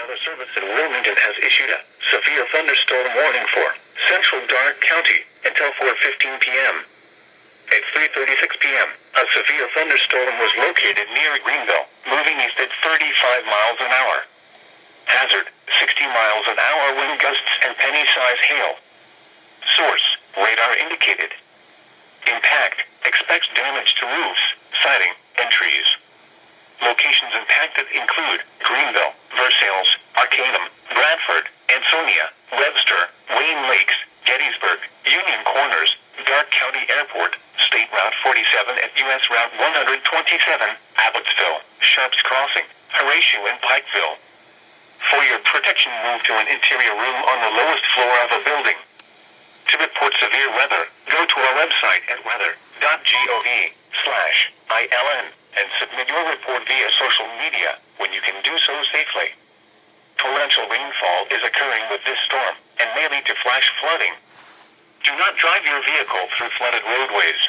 Weather Service in Wilmington has issued a severe thunderstorm warning for central Darke County until 4:15 p.m. At 3:36 p.m., a severe thunderstorm was located near Greenville, moving east at 35 miles an hour. Hazard, 60 miles an hour wind gusts and penny-size hail. Source, radar indicated. Impact, expects damage to roofs, siding, and trees. Locations impacted include Greenville, Versailles, Arcanum, Bradford, Ansonia, Webster, Wayne Lakes, Gettysburg, Union Corners, Darke County Airport, State Route 47 and U.S. Route 127, Abbotsville, Sharps Crossing, Horatio and Pikeville. For your protection, move to an interior room on the lowest floor of a building. To report severe weather, go to our website at weather.gov/ILN and submit your report via social media when you can do so safely. Torrential rainfall is occurring with this storm and may lead to flash flooding. Do not drive your vehicle through flooded roadways.